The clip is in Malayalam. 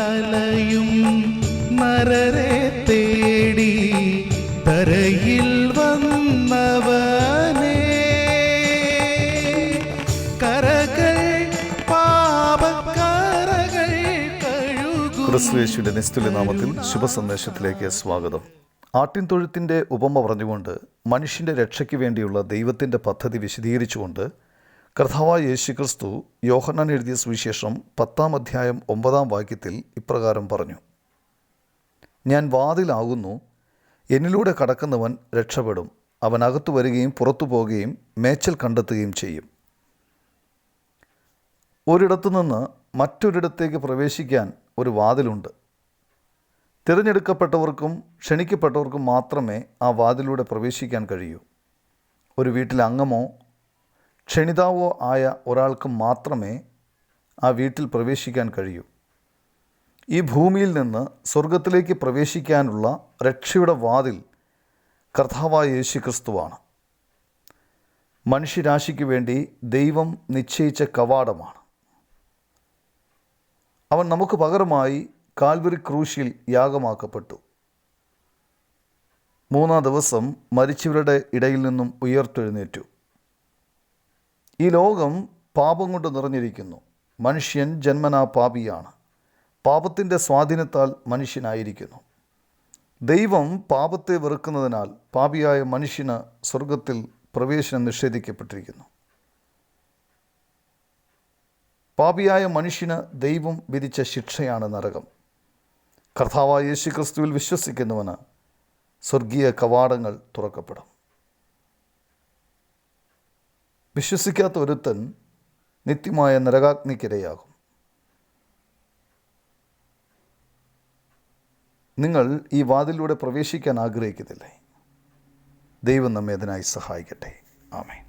അലയും നരരെ തേടി തരയിൽ വന്നവനേ, കരകൾ പാപക്കരകൾ കഴുകും. ക്രിസ്തുയേശുവിന്റെ നിസ്തുല്യ നാമത്തിൽ ശുഭസന്ദേശത്തിലേക്ക് സ്വാഗതം. ആട്ടിൻതൊഴുത്തിൻ്റെ ഉപമ പറഞ്ഞുകൊണ്ട് മനുഷ്യൻ്റെ രക്ഷയ്ക്ക് വേണ്ടിയുള്ള ദൈവത്തിൻ്റെ പദ്ധതി വിശദീകരിച്ചുകൊണ്ട് കർത്താവായ യേശുക്രിസ്തു യോഹന്നാൻ എഴുതിയ സുവിശേഷം 10-ാം അധ്യായം 9-ാം വാക്യത്തിൽ ഇപ്രകാരം പറഞ്ഞു: ഞാൻ വാതിലാകുന്നു, എന്നിലൂടെ കടക്കുന്നവൻ രക്ഷപ്പെടും, അവൻ അകത്തു വരികയും പുറത്തു പോവുകയും മേച്ചൽ കണ്ടെത്തുകയും ചെയ്യും. ഒരിടത്തു നിന്ന് മറ്റൊരിടത്തേക്ക് പ്രവേശിക്കാൻ ഒരു വാതിലുണ്ട്. തിരഞ്ഞെടുക്കപ്പെട്ടവർക്കും ക്ഷണിക്കപ്പെട്ടവർക്കും മാത്രമേ ആ വാതിലൂടെ പ്രവേശിക്കാൻ കഴിയൂ. ഒരു വീട്ടിലെ അംഗമോ ക്ഷണിതാവോ ആയ ഒരാൾക്ക് മാത്രമേ ആ വീട്ടിൽ പ്രവേശിക്കാൻ കഴിയൂ. ഈ ഭൂമിയിൽ നിന്ന് സ്വർഗത്തിലേക്ക് പ്രവേശിക്കാനുള്ള രക്ഷയുടെ വാതിൽ കർത്താവായ യേശുക്രിസ്തുവാണ്. മനുഷ്യരാശിക്ക് വേണ്ടി ദൈവം നിശ്ചയിച്ച കവാടമാണ്. അവൻ നമുക്ക് പകരമായി കാൽവരി ക്രൂശിൽ യാഗമാക്കപ്പെട്ടു. 3-ാം ദിവസം മരിച്ചവരുടെ ഇടയിൽ നിന്നും ഉയർത്തെഴുന്നേറ്റു. ഈ ലോകം പാപം കൊണ്ട് നിറഞ്ഞിരിക്കുന്നു. മനുഷ്യൻ ജന്മനാ പാപിയാണ്. പാപത്തിൻ്റെ സ്വാധീനത്താൽ മനുഷ്യനായിരിക്കുന്നു. ദൈവം പാപത്തെ വെറുക്കുന്നതിനാൽ പാപിയായ മനുഷ്യന് സ്വർഗത്തിൽ പ്രവേശനം നിഷേധിക്കപ്പെട്ടിരിക്കുന്നു. പാപിയായ മനുഷ്യന് ദൈവം വിധിച്ച ശിക്ഷയാണ് നരകം. കർത്താവായ യേശുക്രിസ്തുവിൽ വിശ്വസിക്കുന്നവന് സ്വർഗീയ കവാടങ്ങൾ തുറക്കപ്പെടും. വിശ്വസിക്കാത്ത ഒരുത്തൻ നിത്യമായ നരകാഗ്നിക്കിരയാകും. നിങ്ങൾ ഈ വാതിലൂടെ പ്രവേശിക്കാൻ ആഗ്രഹിക്കുന്നില്ലേ? ദൈവം നമ്മെ അതിനായി സഹായിക്കട്ടെ. ആമേൻ.